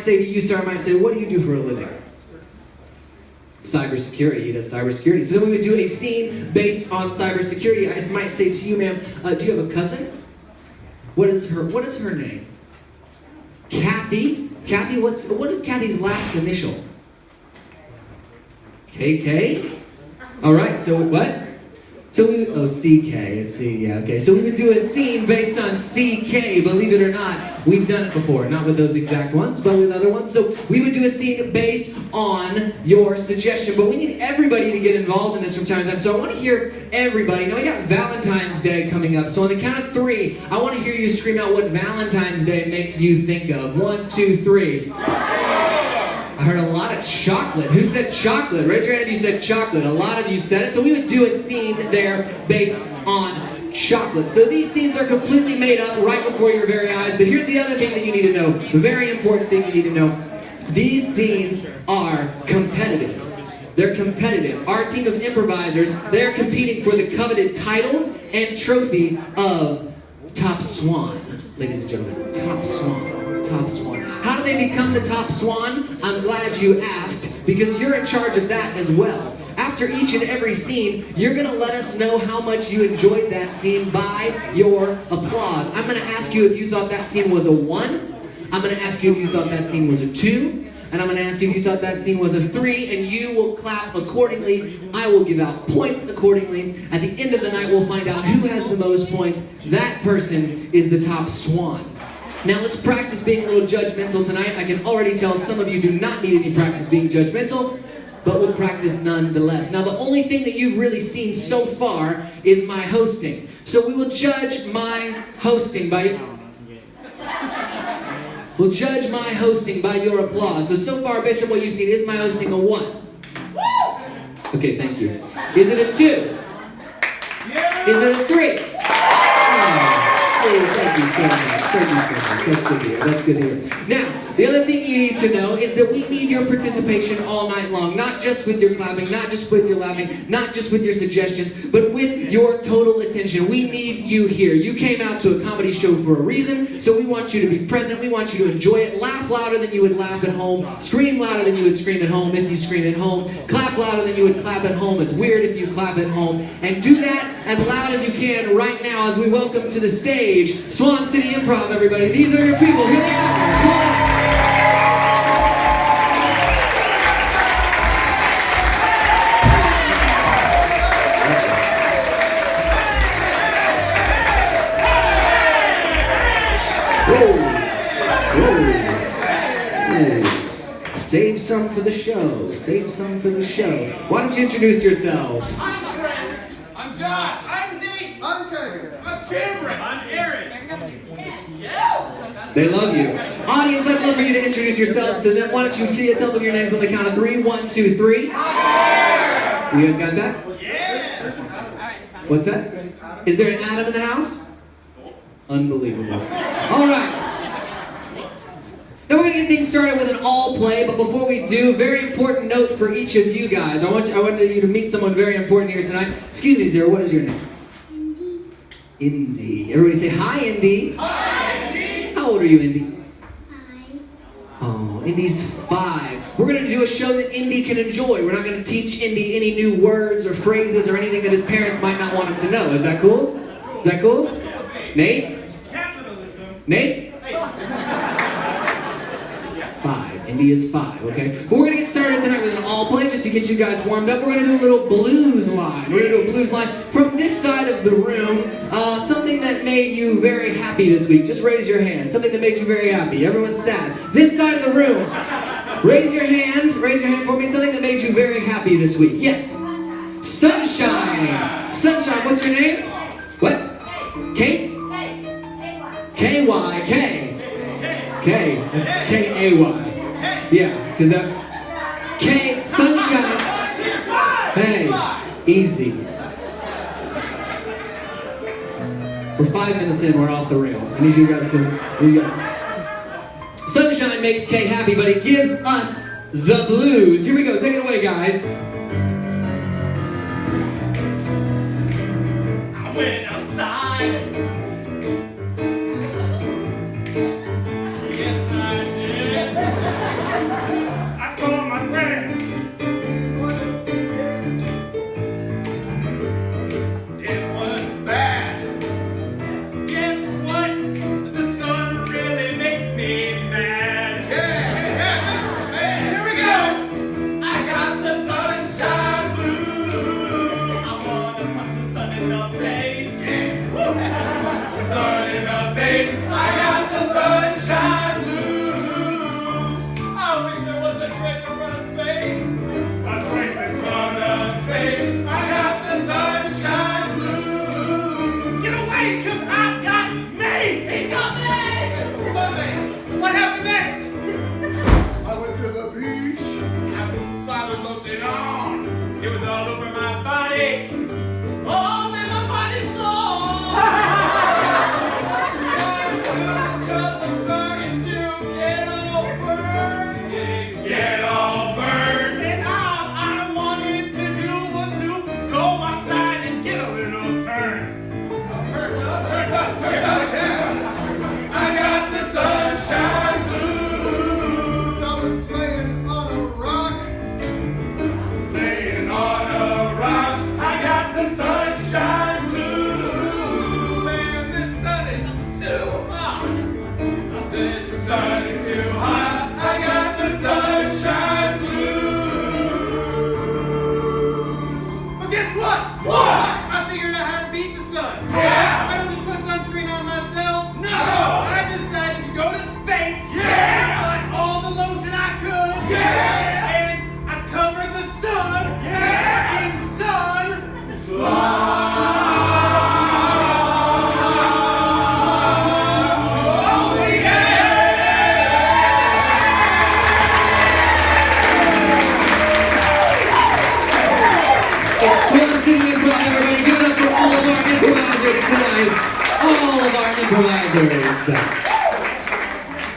say to you, sir, I might say, what do you do for a living? Cybersecurity. He does cybersecurity. So then we would do a scene based on cybersecurity. I might say to you, ma'am, do you have a cousin? What is her name? Kathy. Kathy, what is Kathy's last initial? KK? All right, so what? So CK, yeah, okay. So we would do a scene based on CK, believe it or not. We've done it before, not with those exact ones, but with other ones. So we would do a scene based on your suggestion, but we need everybody to get involved in this from time to time. So I want to hear everybody. Now we got Valentine's Day coming up, so on the count of 3, I want to hear you scream out what Valentine's Day makes you think of. 1, 2, 3. I heard a lot of chocolate. Who said chocolate? Raise your hand if you said chocolate. A lot of you said it. So we would do a scene there based on chocolate. So these scenes are completely made up right before your very eyes. But here's the other thing that you need to know. The very important thing you need to know. These scenes are competitive. They're competitive. Our team of improvisers, they're competing for the coveted title and trophy of Top Swan. Ladies and gentlemen, Top Swan. Top Swan. How do they become the top swan? I'm glad you asked, because you're in charge of that as well. After each and every scene, you're going to let us know how much you enjoyed that scene by your applause. I'm going to ask you if you thought that scene was a 1. I'm going to ask you if you thought that scene was a 2. And I'm going to ask you if you thought that scene was a 3, and you will clap accordingly. I will give out points accordingly. At the end of the night, we'll find out who has the most points. That person is the top swan. Now let's practice being a little judgmental tonight. I can already tell some of you do not need any practice being judgmental, but we'll practice nonetheless. Now the only thing that you've really seen so far is my hosting. So we will judge my hosting by... We'll judge my hosting by your applause. So far, based on what you've seen, is my hosting a 1? Okay, thank you. Is it a 2? Is it a 3? Oh, thank you so much. Thank you so much. That's good to hear. That's good to hear. Now, the other thing you need to know is that we need your participation all night long. Not just with your clapping, not just with your laughing, not just with your suggestions, but with your total attention. We need you here. You came out to a comedy show for a reason, so we want you to be present. We want you to enjoy it. Laugh louder than you would laugh at home. Scream louder than you would scream at home if you scream at home. Clap louder than you would clap at home. It's weird if you clap at home. And do that as loud as you can right now as we welcome to the stage Swan City Improv, everybody. These are your people. Here they are. Come on. Save some for the show. Save some for the show. Why don't you introduce yourselves? I'm Brent. I'm Josh. I'm Nate. I'm Kevin. I'm Cameron. I'm Aaron. They love you. Audience, I'd love for you to introduce yourselves to them. Why don't you tell them your names on the count of 3? 1, 2, 3. Yeah. You guys got that? Yeah. What's that? Is there an Adam in the house? Unbelievable. All right. Now we're going to get things started with an all play, but before we do, very important note for each of you guys. I want you to meet someone very important here tonight. Excuse me, Zara, what is your name? Indy. Everybody say hi, Indy. Hi, Indy. How old are you, Indy? 5. Oh, Indy's 5. We're going to do a show that Indy can enjoy. We're not going to teach Indy any new words or phrases or anything that his parents might not want him to know. Is that cool? Is that cool? Nate? Capitalism. Nate? 5. Indy is 5, okay? But we're going to get started tonight with an all play just to get you guys warmed up. We're going to do a little blues line. We're going to do a blues line from this side of the room. Something that made you very happy this week. Just raise your hand. Something that made you very happy. Everyone's sad. This side of the room. Raise your hand. Raise your hand for me. Something that made you very happy this week. Yes. Sunshine. Sunshine. What's your name? What? Kate? K-Y. K. K. That's K-A-Y. Yeah, because that... K. Sunshine. Hey. Easy. We're 5 minutes in, we're off the rails. I need you guys to... Sunshine makes K happy, but it gives us the blues. Here we go, take it away, guys. I went outside. Yes, I did. lotion on. It was all over my body. Oh man, my body's blown. Cause I'm starting to get all burned. Get all burned. And all I wanted to do was to go outside and get a little turn. Turn up. I got the sunshine blues. I was playing on a rock. Playing on a rock. I got the sunshine blues. Man, this sun is too hot. This sun is too hot. I got the sunshine blues. But guess what? What? I figured out how to beat the sun. Yeah. I don't just put sunscreen on myself. No. I decided to go to space. Yeah. I got all the lotion I could. Yeah. And I covered the sun. Yeah. In sun. Oh It's Swan City Improv, everybody. Give it up for all of our improvisers tonight. All of our improvisers.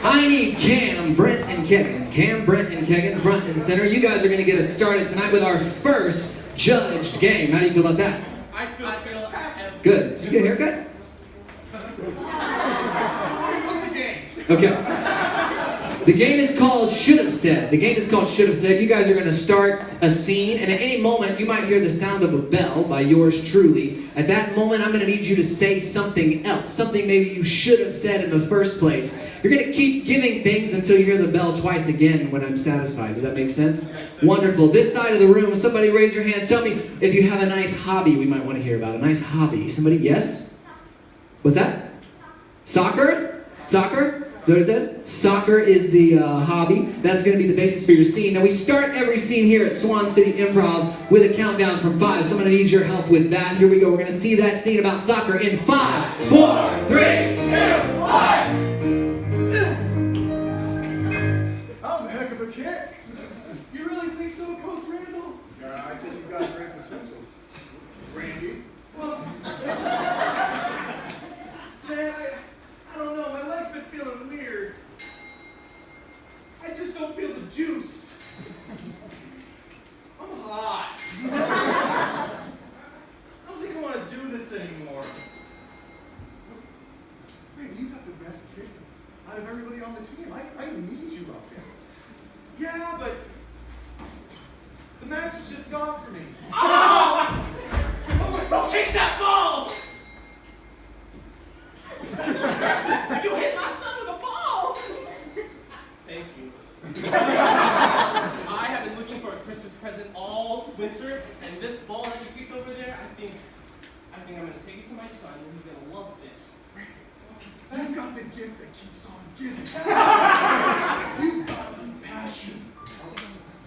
I need Cam, Brent, and Kevin. Cam, Brent, and Kevin, front and center. You guys are going to get us started tonight with our first judged game. How do you feel about that? I feel Good. Did you get a haircut? What's the game? Okay. The game is called Should Have Said. The game is called Should Have Said. You guys are going to start a scene, and at any moment, you might hear the sound of a bell by yours truly. At that moment, I'm going to need you to say something else, something maybe you should have said in the first place. You're going to keep giving things until you hear the bell twice again when I'm satisfied. Does that make sense? Wonderful. This side of the room, somebody raise your hand. Tell me if you have a nice hobby we might want to hear about. A nice hobby. Somebody, yes? What's that? Soccer? Soccer? Is that what it said? Soccer is the hobby. That's going to be the basis for your scene. Now, we start every scene here at Swan City Improv with a countdown from 5. So I'm going to need your help with that. Here we go. We're going to see that scene about soccer in 5, 4, 3, 2, 1. That was a heck of a kick. You really think so, Coach Randall? Yeah, I think you got great potential. Randy. Well, man, I don't know. My leg's been feeling weird. I just don't feel the juice. I'm hot. I don't think I want to do this anymore. Randy, you got the best kick out of everybody on the team. I need you out there. Yeah, but the match is just gone for me. Oh! Oh, kick that ball! You hit my son with a ball! Thank you. I have been looking for a Christmas present all winter, and this ball that you kicked over there, I think I'm gonna take it to my son, and he's gonna love this. You've got the gift that keeps on giving. You've got the passion.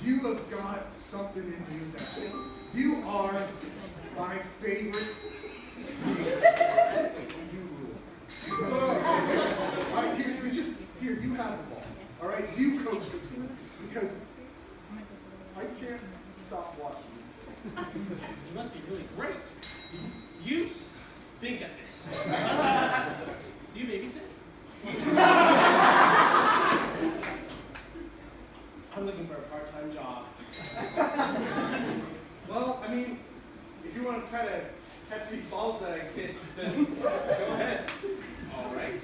You have got something in you that you are my favorite. You rule. All right, here, you have the ball. All right, you coach the team because I can't stop watching you. You must be really great. You stink at this. Do you babysit? I'm looking for a part-time job. Well, I mean, if you want to try to catch these balls that I hit, then go ahead. All right.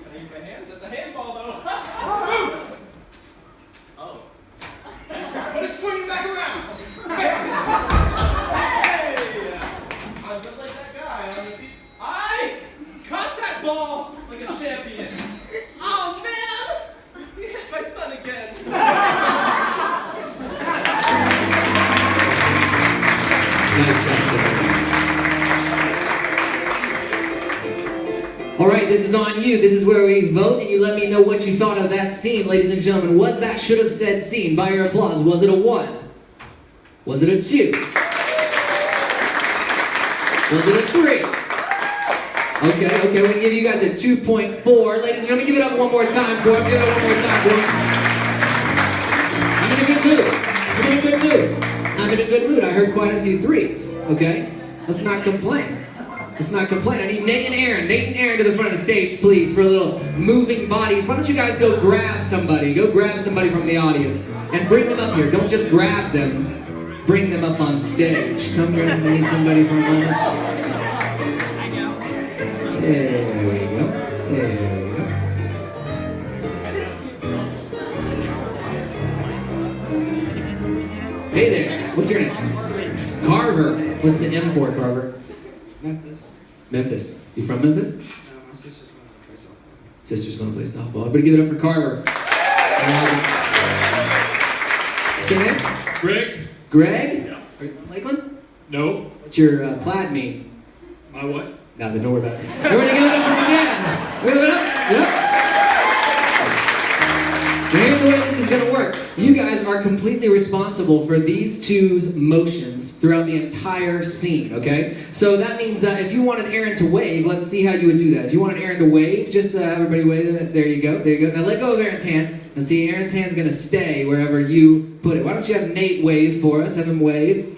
Can I use my hands? That's a handball, though. Oh. But it's swinging back around. Hey! I'm just like that guy on the feet. I caught that ball like a champion. Oh, man! You hit my son again. Nice job. All right, this is on you. This is where we vote, and you let me know what you thought of that scene, ladies and gentlemen. Was that should have said scene? By your applause, was it a 1? Was it a 2? Was it a 3? Okay, we're gonna give you guys a 2.4. Ladies and gentlemen, give it up one more time for him. Give it up one more time for him. I'm in a good mood. I'm in a good mood. quite a few threes, okay? Let's not complain. Let's not complain. I need Nate and Aaron. Nate and Aaron to the front of the stage, please, for a little moving bodies. Why don't you guys go grab somebody? Go grab somebody from the audience and bring them up here. Don't just grab them. Bring them up on stage. Come here and meet somebody from us. There we go. There we go. Hey there. What's your name? Carver. What's the M for, Carver? Memphis. Memphis. You from Memphis? No, my sister's going to play softball. Sister's gonna play softball. Everybody give it up for Carver. What's your name? Greg? Greg? Yeah. Are you from Lakeland? No. What's your plaid mean? My what? No, don't worry about it. Everybody give it up for the man. Give it up. Yep. Now here's the way this is gonna work. You guys are completely responsible for these two's motions throughout the entire scene, okay? So that means if you wanted Aaron to wave, let's see how you would do that. If you wanted Aaron to wave, just everybody wave. There you go. There you go. Now let go of Aaron's hand. And see, Aaron's hand's gonna stay wherever you put it. Why don't you have Nate wave for us? Have him wave.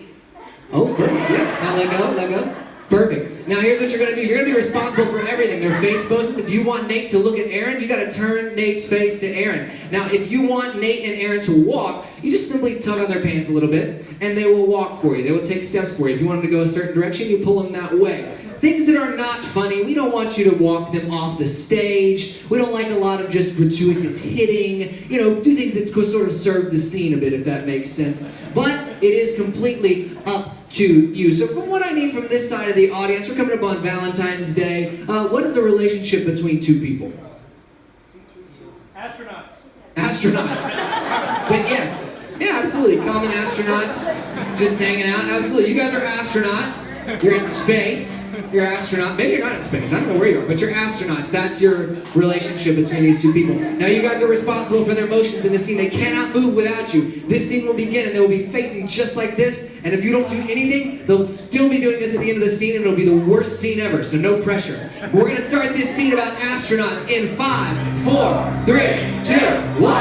Oh, perfect. Yeah. Now let go. Let go. Perfect. Now here's what you're gonna do. You're gonna be responsible for everything. Their face motions. If you want Nate to look at Aaron, you gotta turn Nate's face to Aaron. Now if you want Nate and Aaron to walk, you just simply tug on their pants a little bit, and they will walk for you. They will take steps for you. If you want them to go a certain direction, you pull them that way. Things that are not funny, we don't want you to walk them off the stage. We don't like a lot of just gratuitous hitting. You know, do things that sort of serve the scene a bit, if that makes sense. But it is completely up to you. So from what I need from this side of the audience, we're coming up on Valentine's Day. What is the relationship between two people? Astronauts. Astronauts. But yeah, absolutely. Common astronauts, just hanging out. Absolutely. You guys are astronauts. You're in space. You're an astronaut. Maybe you're not in space. I don't know where you are, but you're astronauts. That's your relationship between these two people. Now you guys are responsible for their motions in the scene. They cannot move without you. This scene will begin and they will be facing just like this. And if you don't do anything, they'll still be doing this at the end of the scene and it'll be the worst scene ever. So no pressure. We're going to start this scene about astronauts in 5, 4, 3, 2, 1.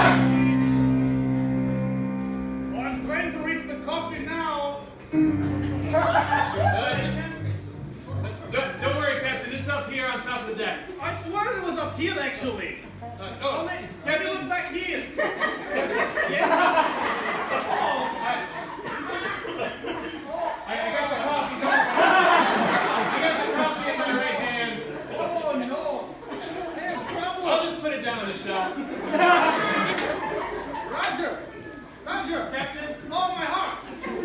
I'm trying to reach the coffee now. Don't worry, Captain. It's up here on top of the deck. I swear it was up here, actually. Captain, look back here. Yes. I got the coffee. I got the coffee in my right hand. Oh no! I have trouble. I'll just put it down on the shelf. Roger, Captain. Oh my heart.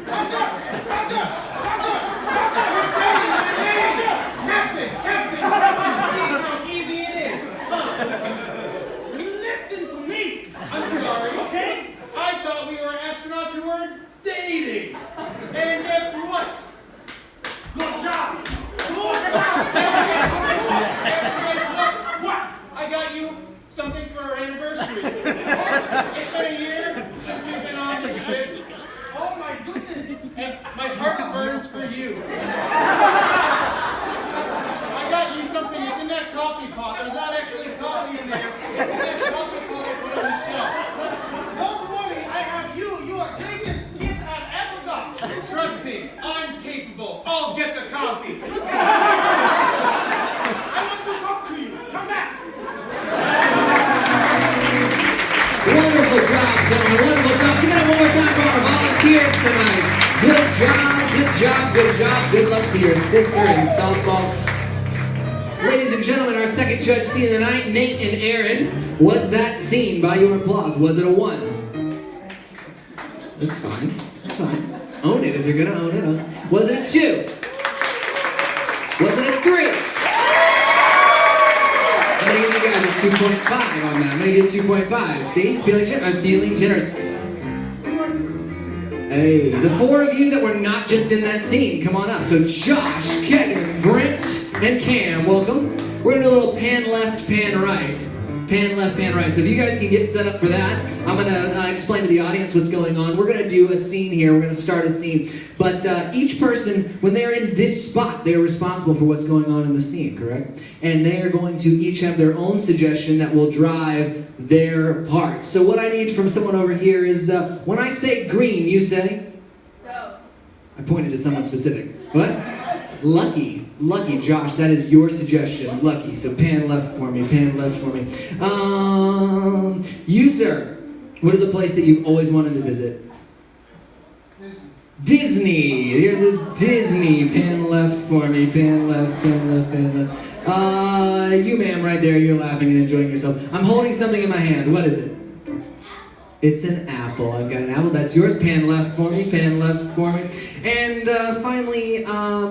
Roger. Captain, see how easy it is. Listen to me. I'm sorry, okay? I thought we were astronauts who were dating. And guess what? Good job. Guess what? I got you something for our anniversary. It's been a year since we've been on this ship. Oh my goodness. And my heart burns for you. Something. It's in that coffee pot. There's not actually coffee in there. It's in that coffee pot I put on the shelf. Don't worry, I have you. You are the greatest gift I've ever got. Trust me, I'm capable. I'll get the coffee. I want to talk to you. Come back. Wonderful job, gentlemen. Wonderful job. Give it up one more time for our volunteers tonight. Good job, good job, good job. Good luck to your sister in softball. Ladies and gentlemen, our second judge scene of the night, Nate and Aaron. Was that scene, by your applause, was it a 1? That's fine. That's fine. Own it if you're gonna own it. Was it a 2? Was it a 3? I'm gonna give you guys a 2.5 on that. I'm gonna give 2.5. See? I'm feeling generous. Hey, the 4 of you that were not just in that scene, come on up. So Josh, Kevin, Brent, and Cam, welcome. We're gonna do a little pan left, pan right. Pan left, pan right. So if you guys can get set up for that, I'm gonna explain to the audience what's going on. We're gonna do a scene here. We're gonna start a scene. But each person, when they're in this spot, they are responsible for what's going on in the scene, correct? And they are going to each have their own suggestion that will drive their part. So what I need from someone over here is, when I say green, you say? Go. I pointed to someone specific. What? Lucky, Josh, that is your suggestion. Lucky. So pan left for me, pan left for me. You, sir, what is a place that you've always wanted to visit? Disney. Here's his Disney. Pan left for me, pan left, pan left, pan left. You, ma'am, right there, you're laughing and enjoying yourself. I'm holding something in my hand. What is it? It's an apple. I've got an apple. That's yours. Pan left for me. Pan left for me. And finally,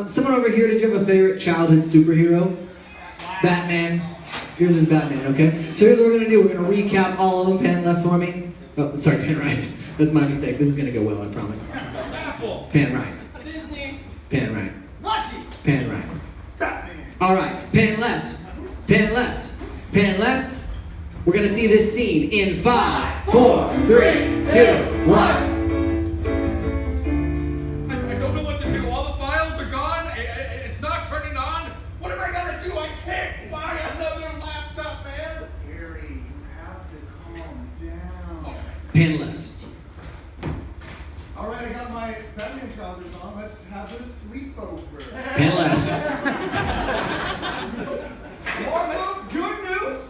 someone over here, did you have a favorite childhood superhero? Batman. Yours is Batman, okay? So here's what we're going to do. We're going to recap all of them. Pan left for me. Oh, sorry, pan right. That's my mistake. This is going to go well, I promise. Apple. Pan right. Disney. Pan right. Lucky. Pan right. Batman. All right. Pan left. Pan left. Pan left. We're going to see this scene in 5, 4, 3, 2, 1. I don't know what to do. All the files are gone. It's not turning on. What am I gonna do? I can't buy another laptop, man. Harry, you have to calm down. Pan left. All right, I got my Batman trousers on. Let's have a sleepover. Pan left. More good news.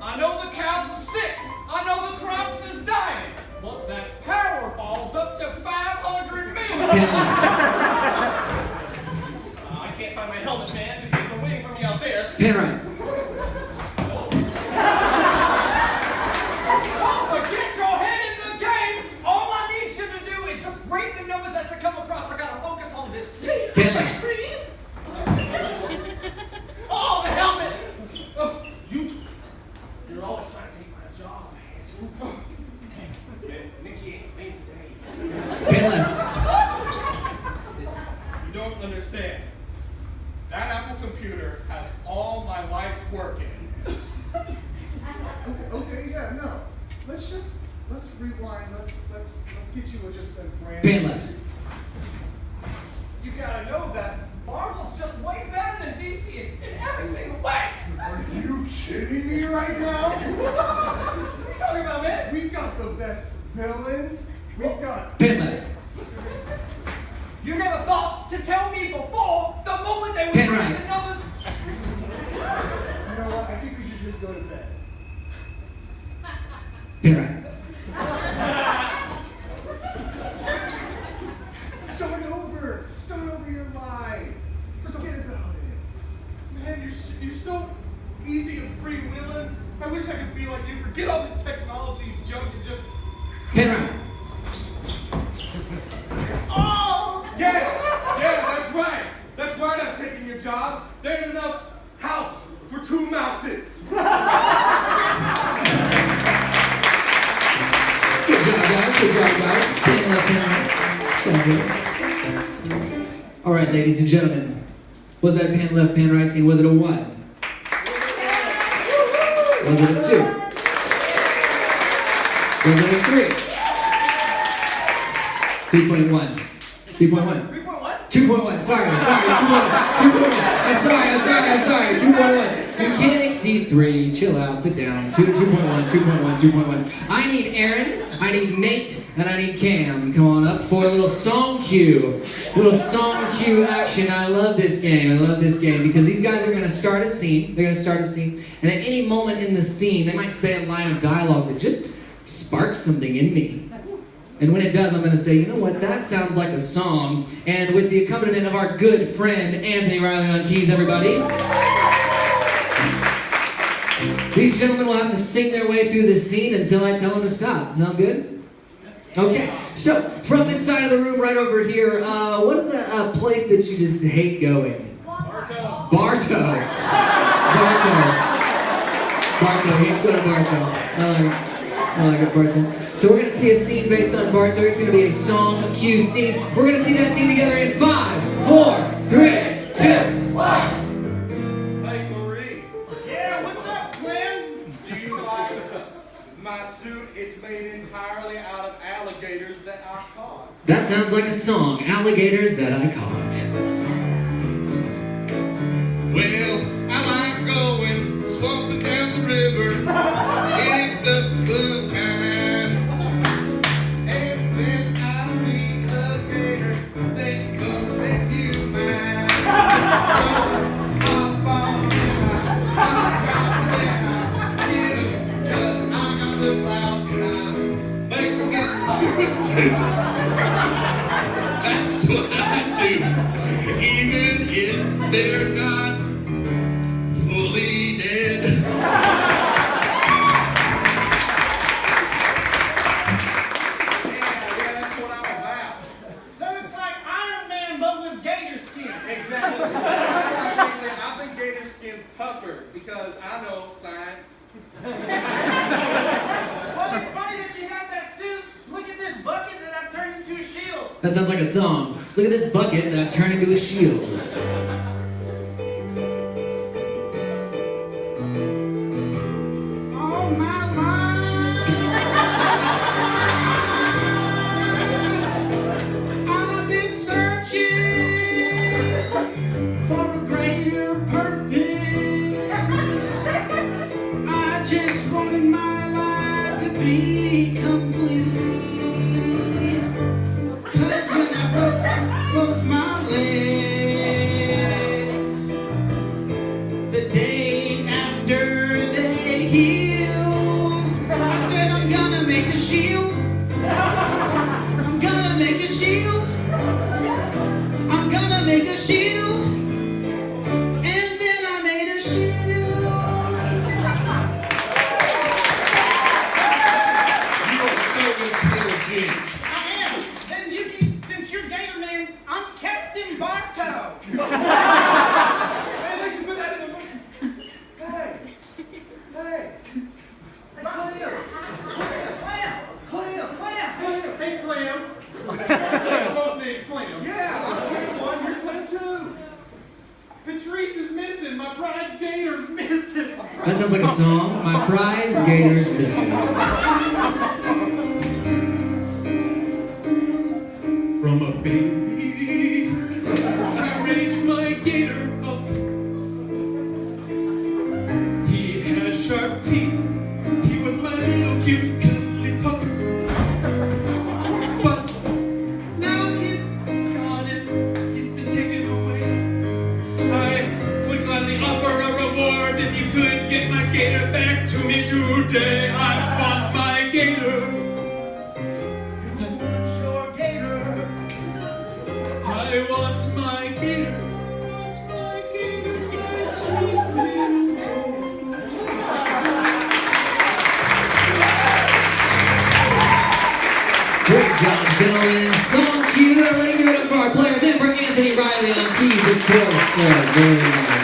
I know the cows are sick. I know the crops is dying. But that Powerball's up to 500 million. Pan left. I can't find my helmet, man, because they're waiting for me out there. Pan right. Oh, but get your head in the game. All I need you to do is just read the numbers as they come across. I gotta focus on this. Pan left. Oh, the helmet. Oh, you're always trying to take my job, man. Nikki ain't made today. Pan left. You don't understand. That Apple computer has all my life's work in it. Okay, yeah, no. Let's rewind. Let's get you just a brand. Pan left. You gotta know that Marvel's just way better than DC in every single way. Are you kidding me right now? What are you talking about, man? We've got the best villains. We've got. Pan left. You never thought to tell me before the moment they were Pan reading right. the numbers. You know what? I think we should just go to bed. Pan right. Start over your life. Forget about it. Man, you're so easy and freewheeling. I wish I could be like you. Forget all this technology junk and just. Pan right. Oh! Yeah, that's right. That's right, I'm taking your job. There ain't enough house for 2 mouses. Good job, guys. Good job, guys. Pan left, pan right. Sound good. All right, ladies and gentlemen. Was that pan left, pan right scene? Was it a 1? Was it a 2? Was it a 3? 3.1. 3.1. 3.1? 2.1. Sorry. 2.1. I'm sorry. 2.1. You can't exceed 3. Chill out. Sit down. 2.1. I need Aaron, I need Nate, and I need Cam. Come on up for a little song cue. Little song cue action. I love this game because these guys are going to start a scene. They're going to start a scene. And at any moment in the scene, they might say a line of dialogue that just sparks something in me. And when it does, I'm going to say, you know what, that sounds like a song. And with the accompaniment of our good friend, Anthony Riley on keys, everybody. These gentlemen will have to sing their way through this scene until I tell them to stop. Sound good? Okay. So, from this side of the room right over here, what is a place that you just hate going? Barto. Barto. He hates going to Barto. I like it, Barto. So we're going to see a scene based on Barto. It's going to be a song cue scene. We're going to see that scene together in 5, 4, 3, 2, 1. Hey, Marie, Yeah, what's up, man? do you like my suit? It's made entirely out of alligators that I caught. That sounds like a song, Alligators That I Caught. Well, I like going swamping down the river. It's a good time. And when I see a gator, I say, That's what I do, even if they're not fully dead. Yeah, that's what I'm about. So it's like Iron Man, but with gator skin. Exactly. I think gator skin's tougher because I know science. Well, it's funny that you have that suit. Look at this bucket that I've turned into a shield. That sounds like a song. Look at this bucket that I've turned into a shield. All my life, I've been searching for a greater purpose. I just wanted my life to be complete. 'Cause when I broke both my legs, the day after they healed, I said I'm gonna make a shield. I'm gonna make a shield. I'm gonna make a shield. And then I made a shield. You are so intelligent. I am. And you can, since you're Gator Man, I'm Captain Bartow. Hey, let's put that in the book. Hey. Hey, Clem. Hello, name Clem. Yeah, I'm playing one, you're playing two. Patrice is missing. My prize Gator's missing. That sounds like a song. My prized gator's missing. From a baby, I raised my gator up. He had sharp teeth. He was my little cute cuddly pup. But now he's gone and he's been taken away. I would gladly offer a reward if you could get my gator back to me today. I want my gator. Your Gator. I want my gator. Yes, she's little. Great job, gentlemen. Song cue. Everybody give it up for our players and for Anthony Riley on keys and chorus. Very nice.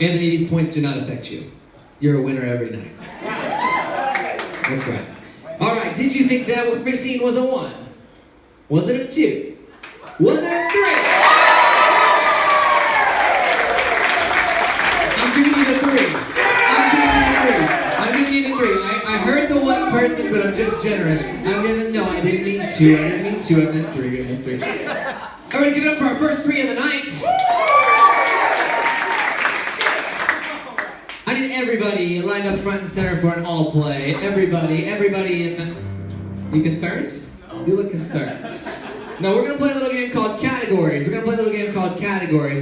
Anthony, these points do not affect you. You're a winner every night. That's right. All right, did you think that first scene was a 1? Was it a 2? Was it a 3? I'm giving you the 3. I'm giving you the 3. I heard the 1 person, but I'm just generous. No, I didn't mean 2. I meant 3. I meant 3. Everybody give it up for our first 3 of the night. I need everybody lined up front and center for an all play. Everybody in. You concerned? You look concerned. No, we're gonna play a little game called Categories. And the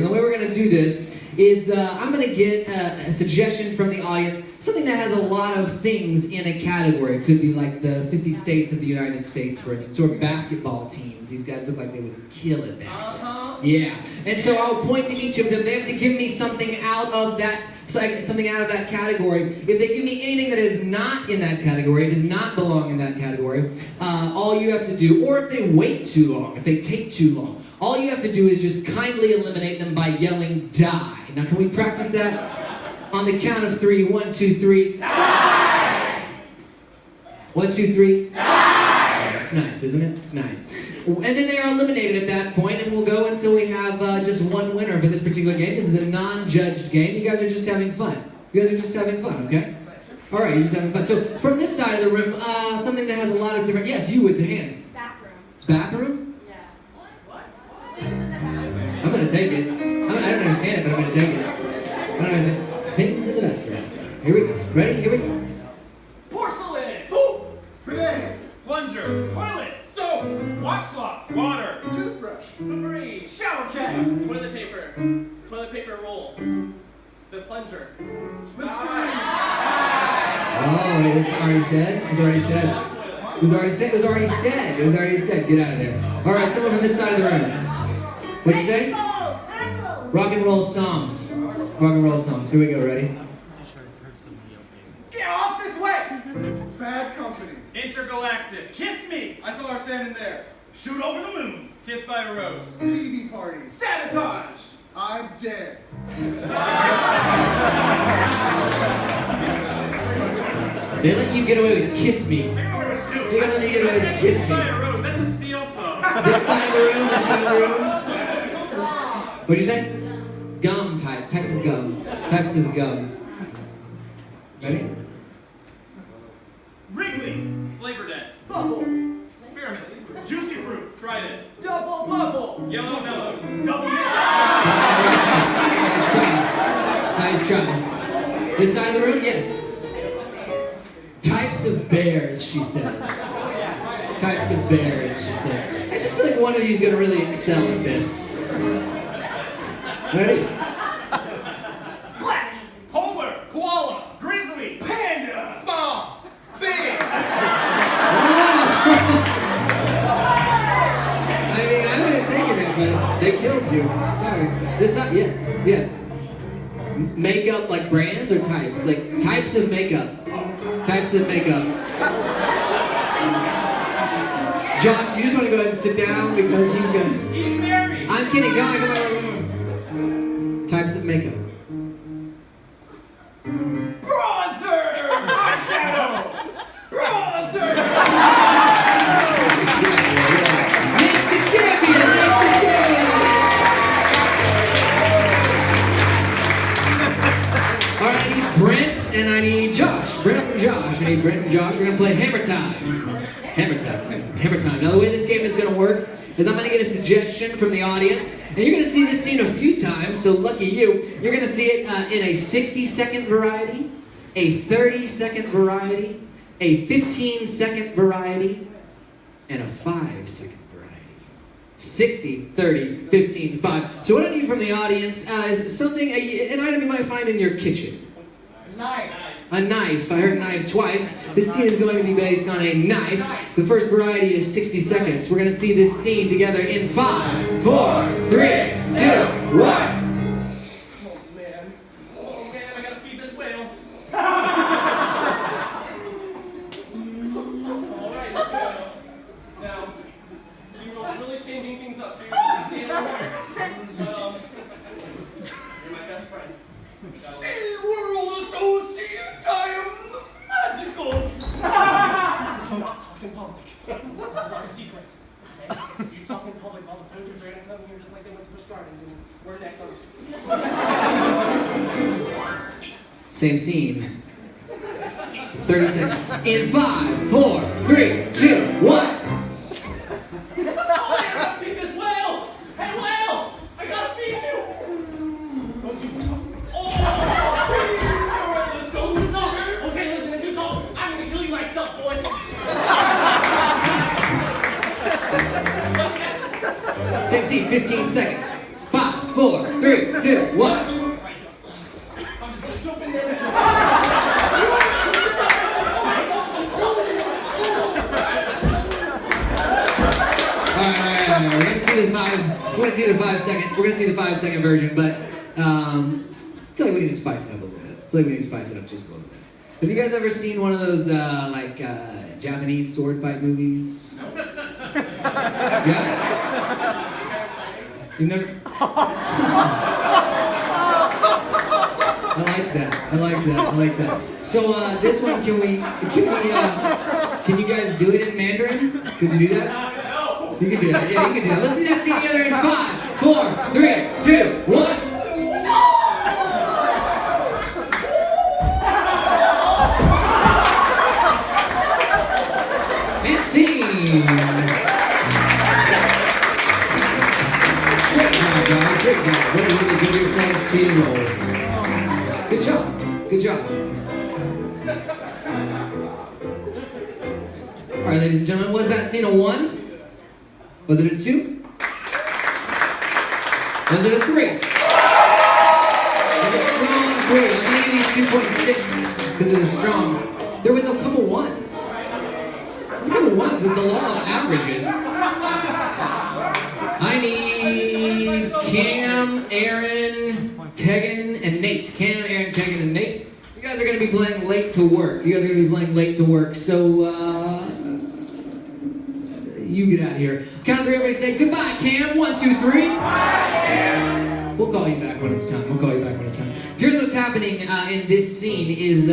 way we're gonna do this is I'm gonna get a suggestion from the audience, something that has a lot of things in a category. It could be like the 50 states of the United States, for instance, or basketball teams. These guys look like they would kill at that. Yeah. And so I'll point to each of them. They have to give me something out of that category. If they give me anything that is not in that category, does not belong in that category, all you have to do, or if they wait too long, if they take too long, all you have to do is just kindly eliminate them by yelling, die. Now, can we practice that? On the count of 3, 1, 2, 3. Die! 1, 2, 3. Die! It's nice, isn't it? It's nice. And then they are eliminated at that point, and we'll go until we have just one winner for this particular game. This is a non-judged game. You guys are just having fun. Okay? All right, you're just having fun. So from this side of the room, something that has a lot of different... Yes, you with the hand. Bathroom? Yeah. What? Things in the bathroom. I'm going to take it. I don't understand it, but I'm going to take it. Things in the bathroom. Here we go. Ready? Here we go. Porcelain. Poop. Bidet. Plunger. Toilet. Soap. Washcloth. Water. Toothbrush. Debris. Shower cap. Toilet paper. Toilet paper roll. The plunger. Listerine. All Oh, it's already said? It was already said. It was already said. It was already said. It was already said. Get out of there. All right, someone from this side of the room. What'd you say? Rock and roll songs. Rock and roll songs. Here we go. Ready? Get off this way! Bad company. Intergalactic. Kiss me! I saw her standing there. Shoot over the moon. Kissed by a rose. TV party. Sabotage! I'm dead. They let you get away with Kiss Me. I got over two. They let me get away with Kiss Kissed by Me. a rose. That's a seal song. This side of the room, this side of the room. What'd you say? Gum type, types of gum. Types of gum. Ready? Wrigley. Flavor Dead. Bubble. Spearmint. Juicy fruit. Tried it. Double bubble. Yellow mellow. Double mint. Nice try. Nice try. This side of the room, yes. Types of bears, she says. Types of bears, she says. I just feel like one of you is going to really excel at this. Ready? Black. Polar. Koala. Grizzly. Panda. Small. Big. I mean, I would have taken it, but they killed you. Sorry. This side, yes, yes. Makeup, like brands or types? Like types of makeup. Types of makeup. Josh, you just want to go ahead and sit down because he's gonna. He's married. I'm kidding. Come on, come on, come on. Types of makeup. Bronzer. Eyeshadow. Bronzer. Makes the champion. Makes the champion. All right, I need Brent and I need Josh. Brent and Josh. I need Brent and Josh. We're gonna play Hammer Time. Hammer Time. Hammer Time. Now the way this game is gonna work is I'm gonna get a suggestion from the audience, and you're gonna see this scene a few times. So lucky you. You're gonna see it in a 60-second variety, a 30-second variety, a 15-second variety, and a 5-second variety. 60, 30, 15, 5. So what I need from the audience is something, an item you might find in your kitchen. Knife. A knife. I heard knife twice. This scene is going to be based on a knife. The first variety is 60 seconds. We're going to see this scene together in 5, 4, 3, 2, 1. Oh man, I gotta feed this whale. Alright, let's go. Now, Zero's really changing things up for you. You're my best friend. SeaWorld Associate, I am magical! I'm not talking public. This is our secret. Okay? If you talk in public, all the poachers are gonna come here just like they went to Busch Gardens, and we're next on. Same scene. 30 seconds. In 5, 4, 3, 2, 1. Oh, I gotta feed this whale! Hey, whale! I gotta feed you! Don't you talk. Oh, so stop! Okay, listen, if you talk, I'm gonna kill you myself, boy! Same scene. 15 seconds. 5, 4, 3, 2, 1. I'm just gonna jump in there now. Alright. We're gonna see the 5-second version, but I feel like we need to spice it up a little bit. I feel like we need to spice it up just a little bit. Have you guys ever seen one of those Japanese sword fight movies? Yeah? You never? I like that. So this one, can you guys do it in Mandarin? Could you do that? You can do that. Yeah, you can do that. Let's see that scene together in 5, 4, 3, 2, 1. And scene. Great job, guys. Great job. Way to give yourselves team roles. Good job. Good job. All right, ladies and gentlemen, was that scene a 1? Was it a 2? Was it a 3? It was a strong 3. I'm going to give you 2.6 because it was strong. There odds. It's the law of averages. I need Cam, Aaron, Kegan, and Nate. Cam, Aaron, Kegan, and Nate. You guys are going to be playing late to work. So, you get out of here. Count of three, everybody say goodbye, Cam. 1, 2, 3. Bye, Cam. We'll call you back when it's time. Here's what's happening in this scene is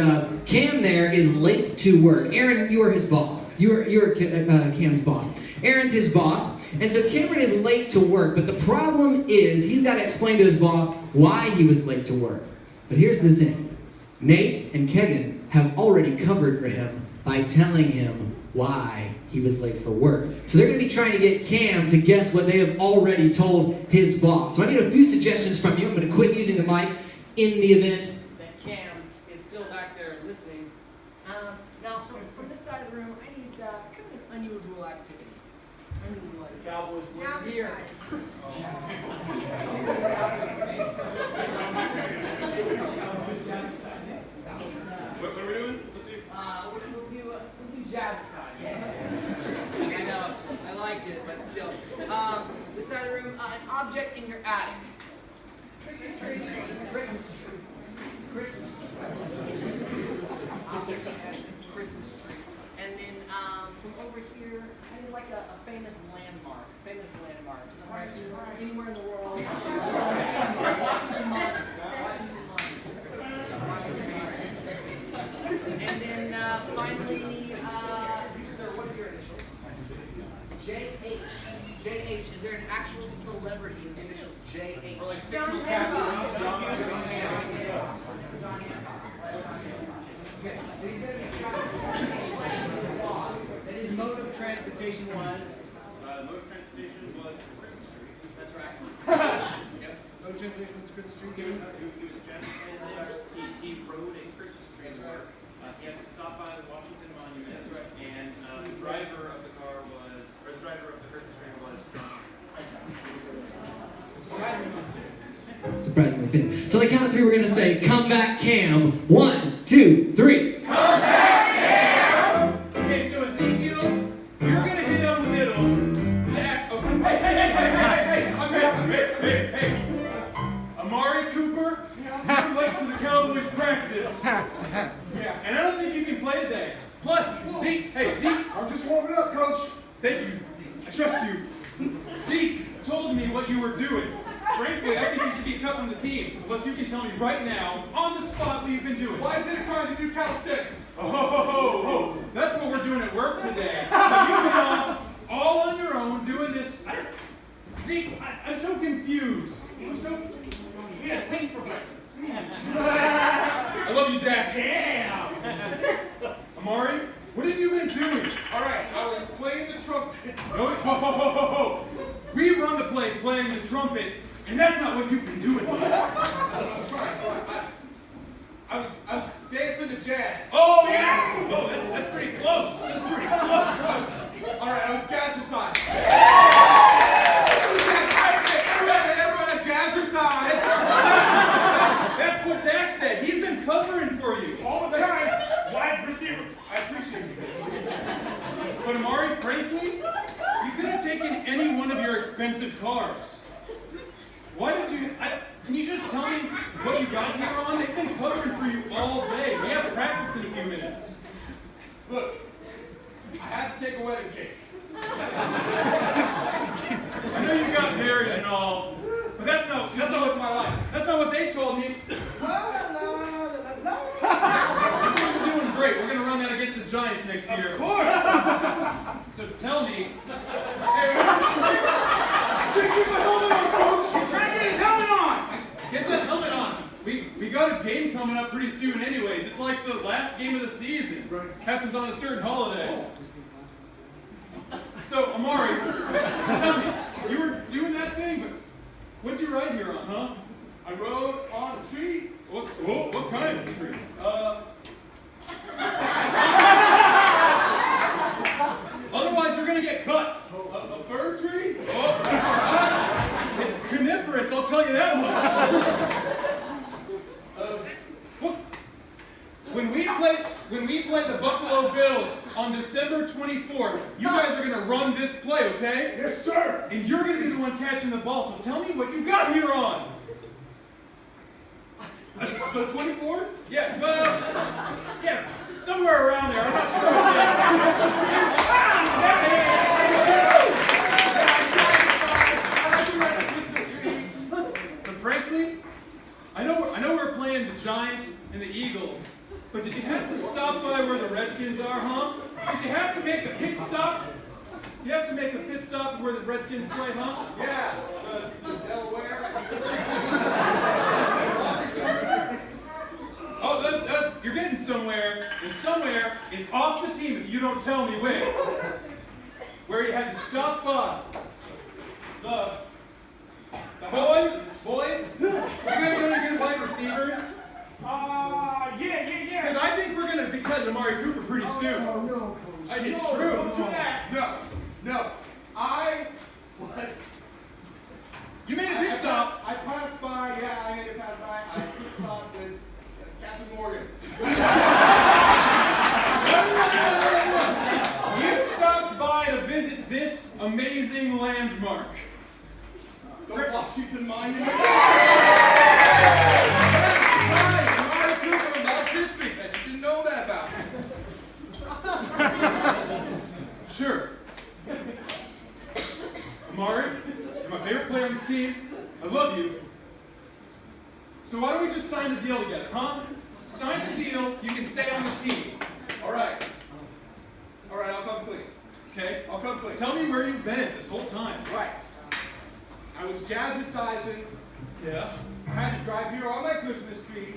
Cam there is late to work. Aaron, you are his boss. You're Cam's boss. Aaron's his boss. And so Cameron is late to work, but the problem is he's got to explain to his boss why he was late to work. But here's the thing. Nate and Kegan have already covered for him by telling him why he was late for work. So they're going to be trying to get Cam to guess what they have already told his boss. So I need a few suggestions from you. I'm going to quit using the mic in the event that Cam is still back there listening. Now, so from this side of the room, I need kind of an unusual activity. Cowboys win Here. What are we doing? We'll do jazzercise. I know, I liked it, but still. This side of the room, an object in your attic. Christmas tree. Christmas tree. And then from over here, I need like a famous landmark. Somewhere, anywhere in the world. Washington Monument. And then finally, sir, what are your initials? JH. JH. Is there an actual celebrity with the initials JH? John Okay, so he's going to try to that his mode of transportation was? Mode of transportation was the Christmas tree. That's right. Yep. Mode of transportation was the Christmas tree. He was jazzing. He rode a Christmas tree. That's right. He had to stop by the Washington Monument. That's right. And the driver of the Christmas tree was John. Surprisingly thin. So on the count of three, we're going to say, come back, Cam. 1, 2, 3. Come back, Cam! Okay, so Ezekiel, you're going to hit up the middle. Zach, oh, hey. Amari Cooper, you're late to the Cowboys practice. Yeah, and I don't think you can play today. Plus, Zeke, I'm just warming up, Coach. thank you. I trust you. Zeke told me what you were doing. Frankly, I think you should be cut from the team. Plus, you can tell me right now, on the spot, what you've been doing. Why is it a crime to do calisthenics? Oh, that's what we're doing at work today. So you've been off all on your own doing this. Zeke, I'm so confused. Yeah, thanks for breakfast. I love you, Dak. Yeah. Amari, what have you been doing? All right, I was playing the trumpet. No, we run the play playing the trumpet, and that's not what you've been doing. I was dancing to jazz. Oh, yeah. Oh, that's pretty close. All right, I was jazzercise. Everyone at jazzercise. That's what Dak said. He's been covering for you all the time. Wide receiver. I appreciate you. But Amari, frankly, you could have taken any one of your expensive cars. Why did you? Can you just tell me what you got here on? They've been covering for you all day. We have practice in a few minutes. Look, I had to take a wedding cake. I know you got married and all, but that's not My life. That's not what they told me. You're doing great. We're gonna run that against the Giants next year. Of course. So tell me. Keep my helmet on, Coach. Try to get his helmet on! Get that helmet on! We got a game coming up pretty soon anyways. It's like the last game of the season. Right. Happens on a certain holiday. So, Amari, tell me, you were doing that thing, but what'd you ride here on, huh? I rode on a tree. What kind of tree? Otherwise, you're gonna get cut. A fir tree? It's coniferous, I'll tell you that much. When we play the Buffalo Buffalo Bills on December 24th. You guys are gonna run this play, okay? Yes, sir. And you're gonna be the one catching the ball. So tell me what you got here on. The 24th? Yeah, well, yeah, somewhere around there. I'm not sure. But frankly, I know we're playing the Giants and the Eagles, but did you have to stop by where the Redskins are, huh? Did you have to make a pit stop? You have to make a pit stop where the Redskins play, huh? Yeah. The Delaware. Oh, you're getting somewhere, and somewhere is off the team if you don't tell me where. Where you had to stop by. The boys, you guys know any good wide receivers? Yeah. Because I think we're going to be cutting Amari Cooper pretty soon. Oh, no, Coach. It's No, true. don't do that. No. You made a pit stop. I passed by, yeah, I made a pass by. I pit stopped with Captain Morgan. You stopped by to visit this amazing landmark. Don't Washington Monument. Lost history. Bet you didn't know that about me. Sure. Amari, you're my favorite player on the team. I love you. So why don't we just sign the deal together, huh? Sign the deal, you can stay on the team. All right, I'll come please. Okay? I'll come please. Tell me where you've been this whole time. Right. I was jazzercising. Yeah? I had to drive here on my Christmas tree.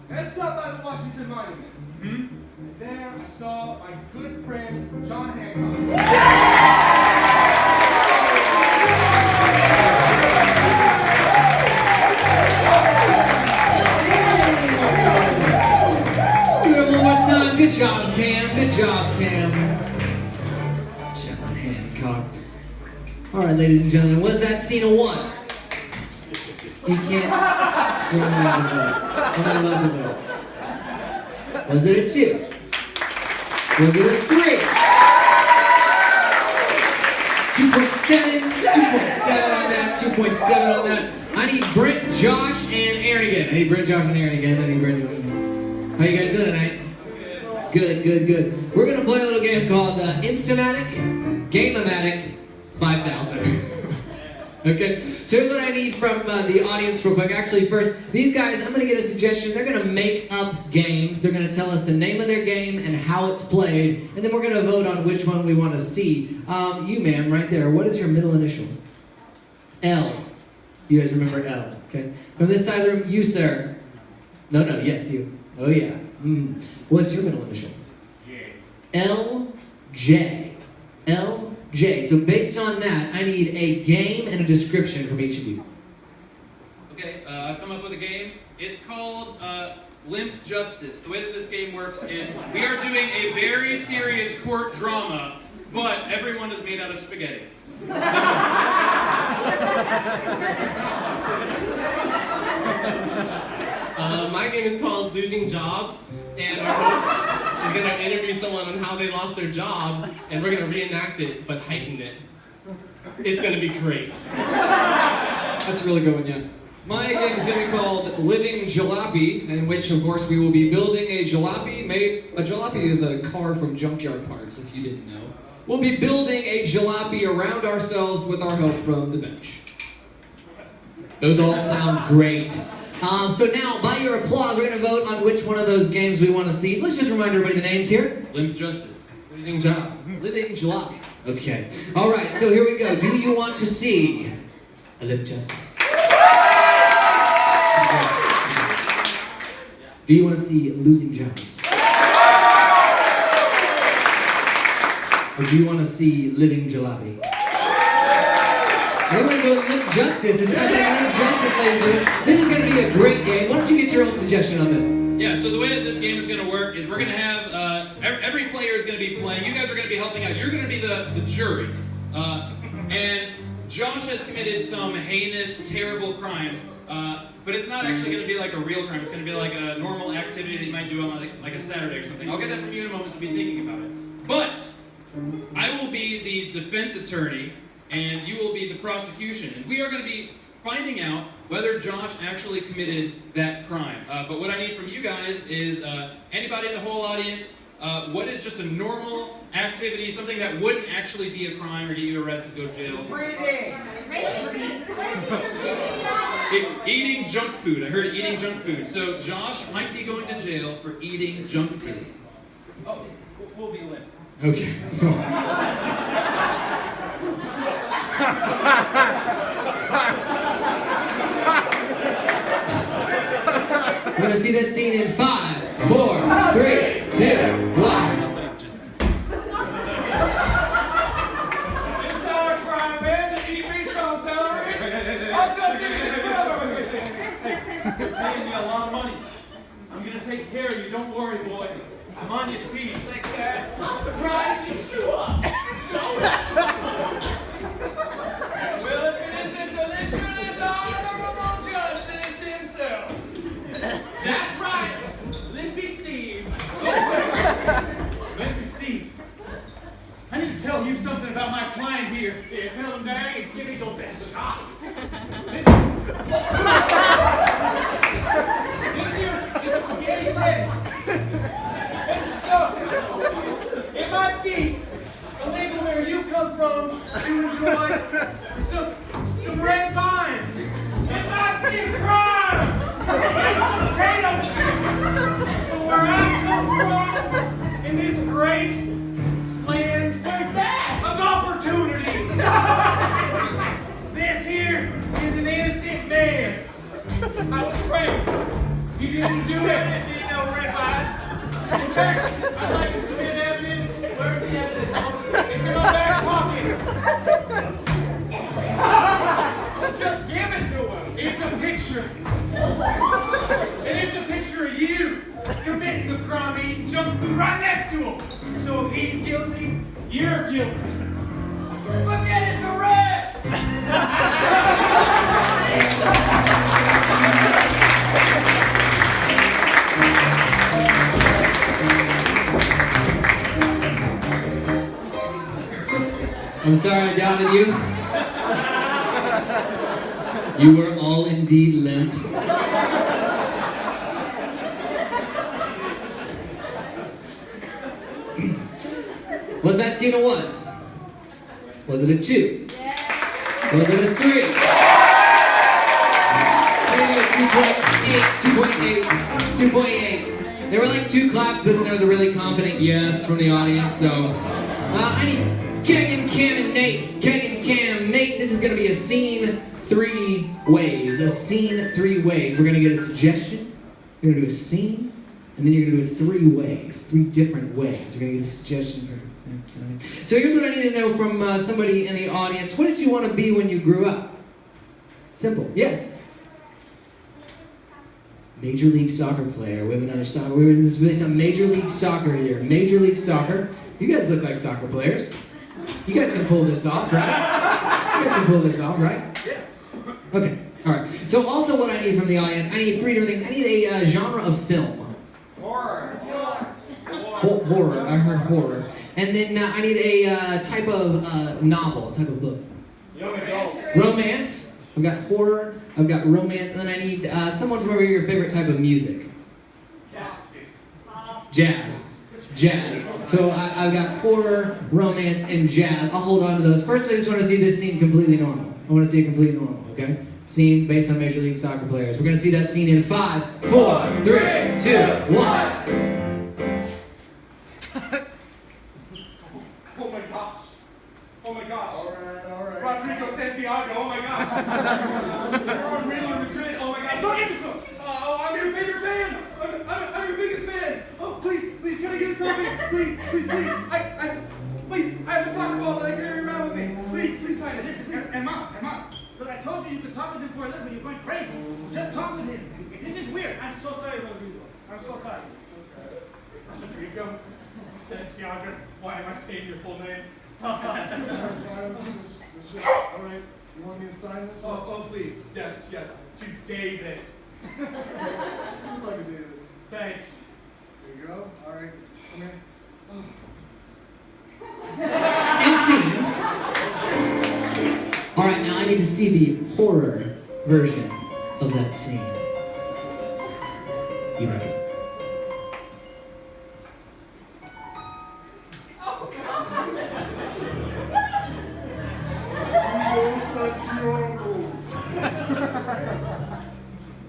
And I stopped by the Washington Monument. Hmm? And there I saw my good friend, John Hancock. One more time. Good job, Cam. Good job, Cam. John Hancock. All right, ladies and gentlemen, was that scene a 1? You can't. What am I allowed to vote? Was it a 2? Was it a 3? 2.7 on that. 2.7 on that. I need Brent, Josh, and Aaron again. How you guys doing tonight? Good. We're gonna play a little game called Instamatic, Game-O-Matic, 5,000. Okay, so here's what I need from the audience real quick. Actually, first, these guys, I'm gonna get a suggestion. They're gonna make up games. They're gonna tell us the name of their game and how it's played, and then we're gonna vote on which one we want to see. You, ma'am, right there. What is your middle initial? L. You guys remember L? Okay. From this side of the room, you, sir. No, yes, you. Oh yeah. What's your middle initial? J. LJ. LJ. So based on that, I need a game and a description from each of you. Okay, I've come up with a game. It's called Limp Justice. The way that this game works is we are doing a very serious court drama, but everyone is made out of spaghetti. My game is called Losing Jobs, and our host is going to interview someone on how they lost their job, and we're going to reenact it, but heighten it. It's going to be great. That's a really good one, yeah. My game is going to be called Living Jalopy, in which, of course, we will be building a jalopy. A jalopy is a car from Junkyard Parts, if you didn't know. We'll be building a jalopy around ourselves with our help from the bench. Those all sound great. So now, by your applause, we're going to vote on which one of those games we want to see. Let's just remind everybody the names here. Limp Justice. Losing Job. Living Jalopy. Okay. All right, so here we go. Do you want to see a Lip Justice? Do you want to see Losing Jobs? Or do you want to see Living Jalopy? We're going to go with Lip Justice. It's not like Lip Justice, ladies and gentlemen. This is going to be a great game. Why don't you get your own suggestion on this? Yeah, so the way that this game is going to work is we're going to have, every player is going to be playing. You guys are going to be helping out. You're going to be the jury. And Josh has committed some heinous, terrible crime. but it's not actually going to be like a real crime. It's going to be like a normal activity that you might do on like a Saturday or something. I'll get that from you in a moment, so be thinking about it. But I will be the defense attorney, and you will be the prosecution. And we are going to be finding out whether Josh actually committed that crime. But what I need from you guys is anybody in the whole audience, what is just a normal activity, something that wouldn't actually be a crime or get you arrested, go to jail? Eating junk food. I heard eating junk food. So Josh might be going to jail for eating junk food. Oh, we'll be limp. Okay. We're gonna see that scene in 5, 4, 3, 2, 1. It's not a crime, man, to eat beef on salaries. I'll just eat this brother. You're paying me a lot of money. I'm gonna take care of you. Don't worry, boy. I'm on your team. Thanks, Dad. I'm surprised you show up. Well, if it isn't delicious, honorable justice himself. That's right, Limpy Steve. Limpy Steve. I need to tell you something about my client here. Yeah, tell him, Daddy, and give me your best shot. This is spaghetti Teddy. And so, it might be illegal where you come from to enjoy some red vines. It might be a crime to eat some potato chips. But where I come from, in this great land of opportunity, this here is an innocent man. I was afraid. You didn't do it. Didn't know red vines. In fact, I'd like to submit evidence. Where's the evidence? It's in my back pocket. Just give it to him. It's a picture. And it's a picture of you committing the crime, eating junk food right next to him. So if he's guilty, you're guilty. Spaghetti's arrest! I'm sorry I doubted you. You were all indeed limp. Was that scene a 1? Was it a 2? Was it a 3? Maybe a 2.8, 2.8. There were like 2 claps, but then there was a really confident yes from the audience, so I need Kegan, Cam, and Nate. Kegan, Cam, Nate, this is going to be a scene 3 ways. A scene 3 ways. We're going to get a suggestion, we're going to do a scene, and then you're going to do it 3 ways. 3 different ways. We're going to get a suggestion for... So here's what I need to know from somebody in the audience. What did you want to be when you grew up? Simple. Yes? Major League Soccer player. We have another soccer. This is some Major League Soccer here. Major League Soccer. You guys look like soccer players. You guys can pull this off, right? You guys can pull this off, right? Yes. Okay. All right. So also what I need from the audience, I need 3 different things. I need a genre of film. Horror. Horror. I heard horror. And then I need a type of novel, type of book. Young adults. Romance. I've got horror. I've got romance. And then I need someone from over here, your favorite type of music. Jazz. Jazz. So I've got horror, romance, and jazz. I'll hold on to those. First, I just want to see this scene completely normal. I want to see it completely normal, okay? Scene based on Major League Soccer players. We're going to see that scene in 5, 4, 3, 2, 1. Oh my gosh. Oh my gosh. All right. Rodrigo Santiago, oh my gosh. You're on Real Madrid, oh my gosh. Look at the Oh, I'm your favorite fan. I'm your biggest fan. Oh, please, can I get a selfie? Please. Please, I have a soccer ball that I carry around with me. Please sign it. Listen, Emma. Look, I told you could talk with him for a living. You're going crazy. Just talk with him. This is weird. I'm so sorry, Rodrigo. I'm so sorry. Rodrigo Santiago, why am I saying your full name? All right. You want me to sign this one? Oh, please. Yes. To David. Seems like a David. Thanks. There you go. All right. Come here. And scene. All right, now I need to see the horror version of that scene. You ready?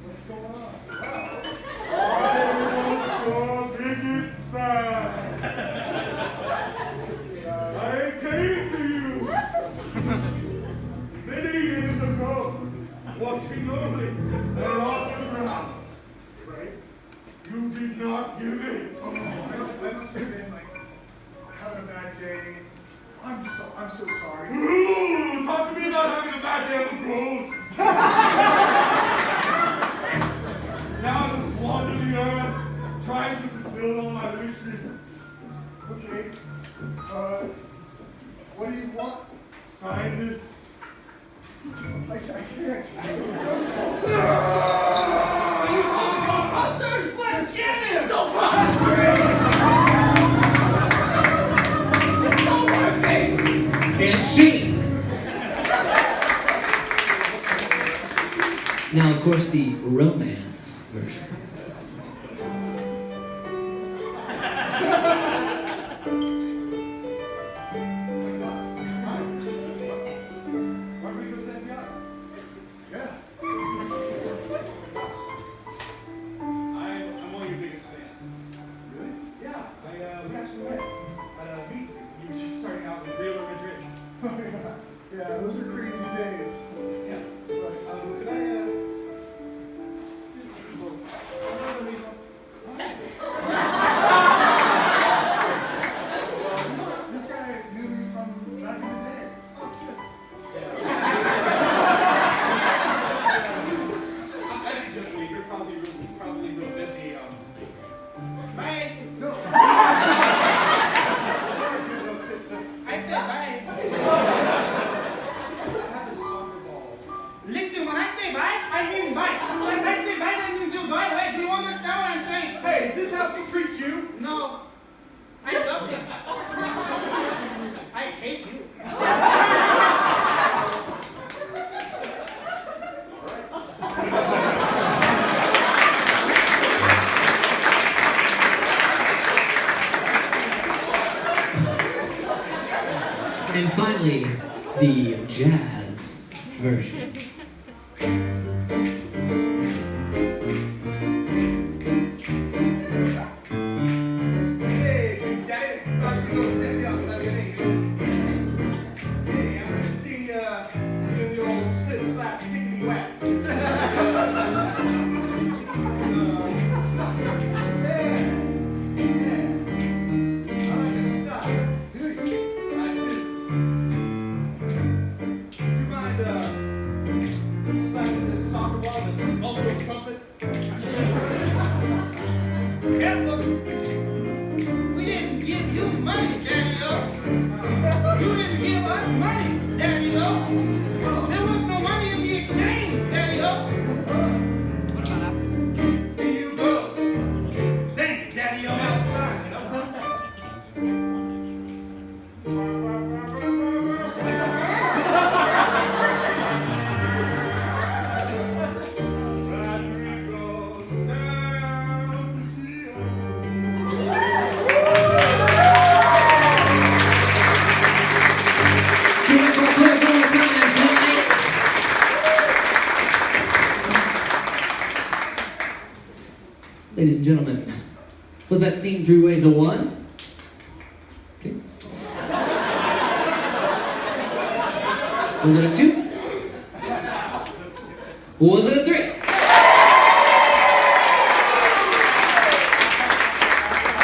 What's going on? I'm your biggest fan. I came to you many years ago, watching only an autograph. Right? You did not give it. Oh, I must have been like having a bad day. I'm so sorry. Ooh, talk to me about having a bad day on the roads. Now I must wander the earth, trying to fulfill all my wishes. Okay. What do you want? Sign this. I can't. It's Ghostbusters, let's get him! Don't And scene. Now, of course, the romance version. Rodrigo Santiago. Yeah. I'm one of your biggest fans. Really? Yeah, we actually met at a meet. You were just starting out with Real Madrid. Yeah, those are crazy days. Yeah. But, could I, this guy knew me from back in the day. Oh, cute. Actually, just wait. You're probably real busy. Bye. No. I said bye. I have this soccer ball. Listen, when I say bye, I mean bye. When I say bye, that means you go away. Do you understand what I'm saying? Hey, is this how she treats you? No. I love you. I hate you. And finally, the jazz version. Hey, Big Daddy. Rodrigo Santiago, that's your name. Hey, I'm gonna see you doing the old slip slap tickety whack. I like this stuff. Good. I do. Would you mind sliding this soccer ball that's also a trumpet? Careful. We didn't give you money, Daddy-o. You didn't give us money, Daddy-o. There was no money in the exchange, Daddy-o. Here you go. Thanks, Daddy-o. Now sign it, Rodrigo Give it for applause one more time tonight. Ladies and gentlemen, was that scene 3 ways of 1? Okay. Was it a 2? Was it a 3?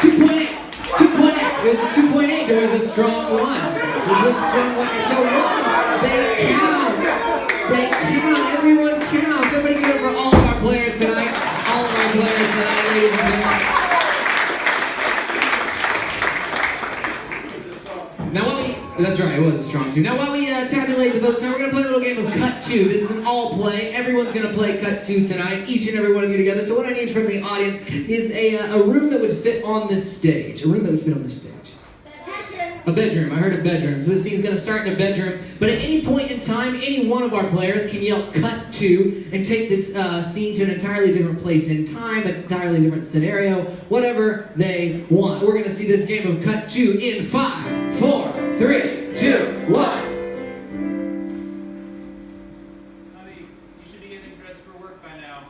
2.8. 2.8. It was a 2.8. There was a strong 1. There's a strong 1. It's a 1. They count. They count. Everyone counts. Everybody give it up for all of our players tonight. All of our players tonight, ladies and gentlemen. Now, That's right, it was a strong 2. Now, while we tabulate the votes, now we're going to play a little game of Cut 2. This is an all play. Everyone's going to play Cut 2 tonight, each and every one of you together. So what I need from the audience is a room that would fit on this stage. A room that would fit on this stage. A bedroom. I heard a bedroom. So this scene's going to start in a bedroom. But at any point in time, any one of our players can yell Cut 2 and take this scene to an entirely different place in time, an entirely different scenario, whatever they want. We're going to see this game of Cut 2 in 5, 4, 3, 2, 1. Honey, you should be getting dressed for work by now.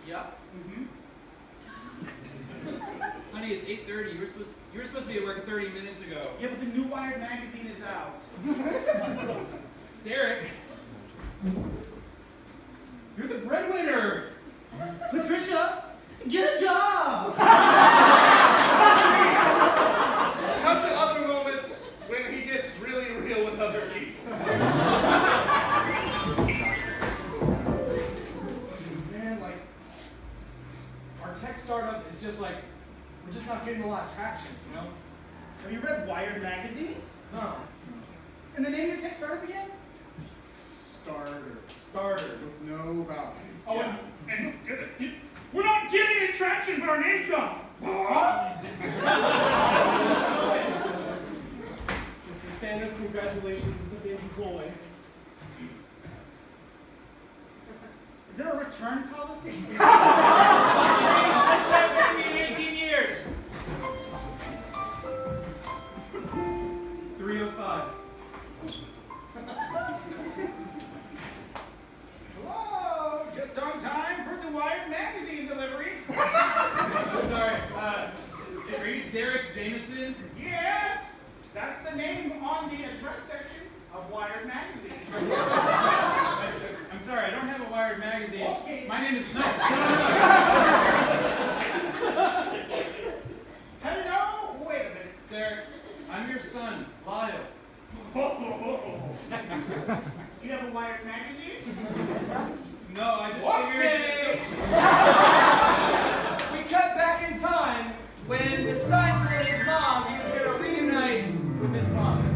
Yup. Honey, it's 8:30. You were supposed to be at work 30 minutes ago. Yeah, but the new Wired magazine is out. Derek, you're the breadwinner. Patricia, get a job! Come to other moments when he gets really real with other people. Man, like, our tech startup is just like, we're just not getting a lot of traction, you know? Have you read Wired magazine? No. And the name of your tech startup again? Starter. Starter. With no vowels. Oh, and we're not getting any traction, but our name's gone. Mr. Sanders, congratulations. It's a baby boy. Is there a return policy? That's been me in 18 years. 3:05. Hello, just on time for the Wired magazine delivery. Sorry, are you Derek Jameson? Yes, that's the name on the address section of Wired magazine. I'm sorry, I don't have a Wired magazine. Okay. My name is no. Hello, wait a minute. Derek, I'm your son, Lyle. Do you have a Wired magazine? No, I just Okay. We cut back in time when the son told his mom he was going to reunite with his father.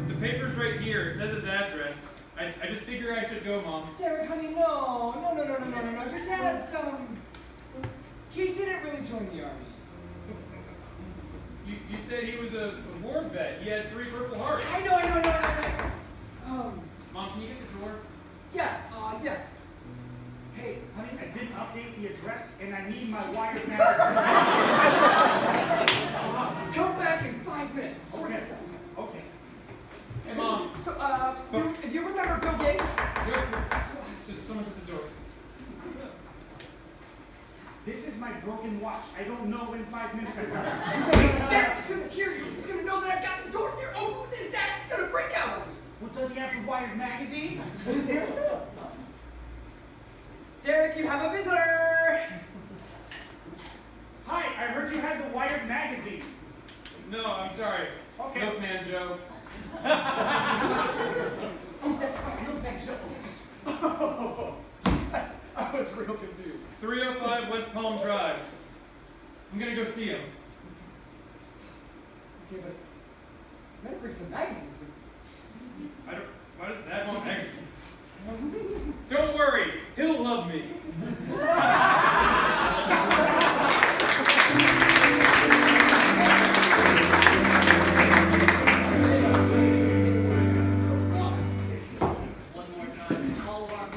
The paper's right here. It says his address. I just figure I should go, Mom. Derek, honey, no. Your dad's, he didn't really join the army. You said he was a war vet. He had 3 Purple Hearts. I know. Mom, can you get the door? Yeah. Hey, honey, I didn't update the address, and I need my Wired magazine. Come back in 5 minutes. Sort this out. Okay. Hey, Mom. So, you remember Bill Gates? Someone's at the door. This is my broken watch. I don't know when 5 minutes is up. Derek's gonna hear you. He's gonna know that I've got the door near open with his dad. He's gonna break out. Well, does he have the Wired magazine? Derek, you have a visitor. Hi, I heard you had the Wired magazine. No, I'm sorry. Okay. Milkman Joe. Oh, that's right. No bad joke. I was real confused. 305 West Palm Drive. I'm gonna go see him. Okay, but you better bring some magazines with you. Why does Dad want magazines? Don't worry, he'll love me.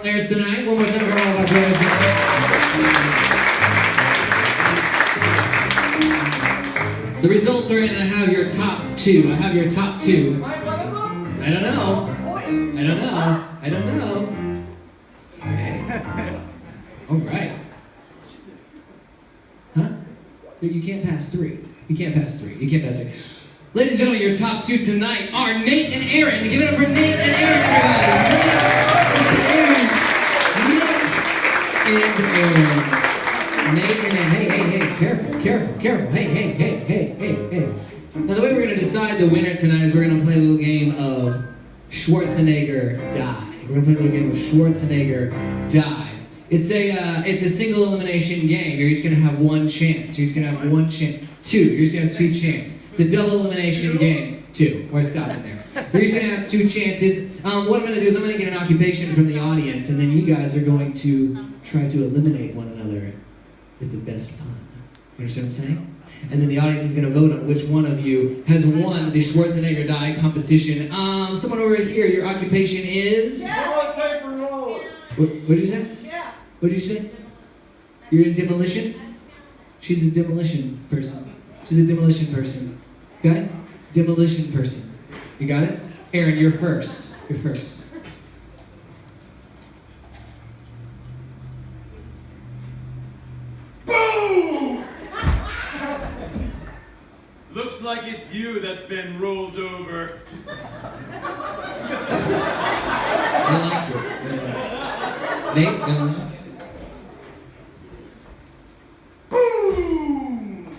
Players tonight. One more time for all of our players tonight. The results are in, and I have your top 2. Am I one of them? I don't know. Boys. I don't know. Okay. All right. Huh? You can't pass 3. You can't pass 3. Ladies and gentlemen, your top 2 tonight are Nate and Aaron. Give it up for Nate and Aaron, everybody. Nate and Aaron. Hey, careful. Hey. Now, the way we're going to decide the winner tonight is we're going to play a little game of Schwarzenegger Die. We're going to play a little game of Schwarzenegger Die. It's a single elimination game. You're each going to have 1 chance. You're each going to have 1 chance. 2. You're just going to have 2 chances. It's a double elimination game. 2. We're stopping there. You're each gonna have 2 chances. What I'm gonna do is I'm gonna get an occupation from the audience, and then you guys are going to try to eliminate one another with the best pun. You understand what I'm saying? And then the audience is gonna vote on which one of you has won the Schwarzenegger die competition. Someone over here, your occupation is? Toilet paper roll. What did you say? Yeah. What did you say? You're in demolition? She's a demolition person. She's a demolition person. Okay? Demolition person. You got it? Aaron, you're first. You're first. Boom! Looks like it's you that's been rolled over. I liked it. Nate, demolition. Boom!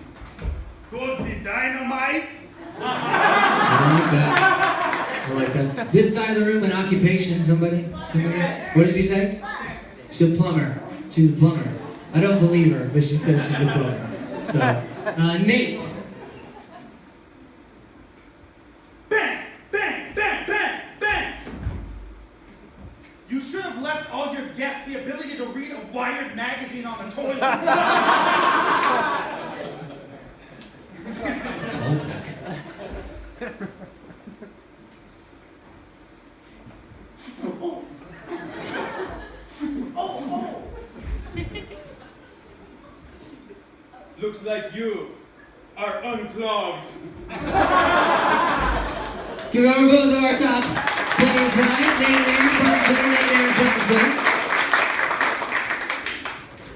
Goes the dynamite. I like that. This side of the room, an occupation, somebody? What did you say? She's a plumber. She's a plumber. I don't believe her, but she says she's a plumber. So, Nate. Bang! Bang! Bang! Bang! Bang! You should have left all your guests the ability to read a Wired magazine on the toilet. Looks like you are unclogged. Give it over both of our top players tonight. Nate and Aaron Thompson.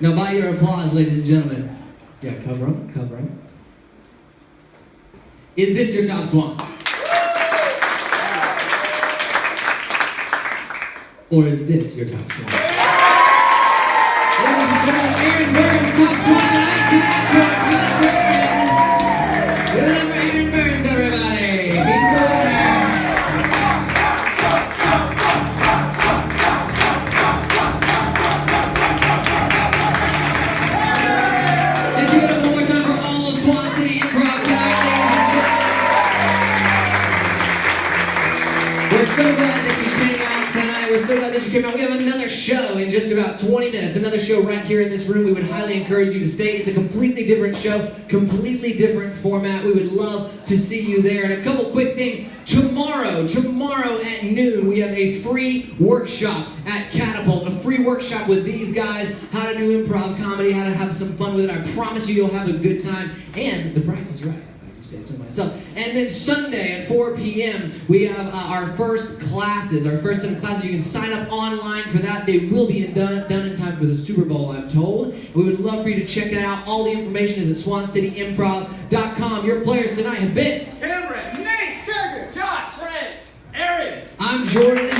Now, by your applause, ladies and gentlemen. Yeah, cover them. Is this your top Swan? Or is this your top Swan? Ladies and gentlemen, Aaron Burns, top Swan tonight. Give it up for Aaron Burns, everybody. He's the winner. And give it up one more time for all of Swan City Improv tonight, ladies and gentlemen. We're so glad that you came out tonight. We're so glad that you came out. We have another show in just about 20 minutes. Another show right here in this room. We would highly encourage you to stay. It's a completely different show, completely different format. We would love to see you there. And a couple quick things. Tomorrow at noon, we have a free workshop at Catapult. A free workshop with these guys. How to do improv comedy, how to have some fun with it. I promise you, you'll have a good time. And the price is right. Say so myself. And then Sunday at 4 p.m. we have our first classes, our first set of classes. You can sign up online for that. They will be done in time for the Super Bowl, I'm told. We would love for you to check that out. All the information is at swancityimprov.com. Your players tonight have been Cameron, Nate, Josh, Fred, Aaron. I'm Jordan.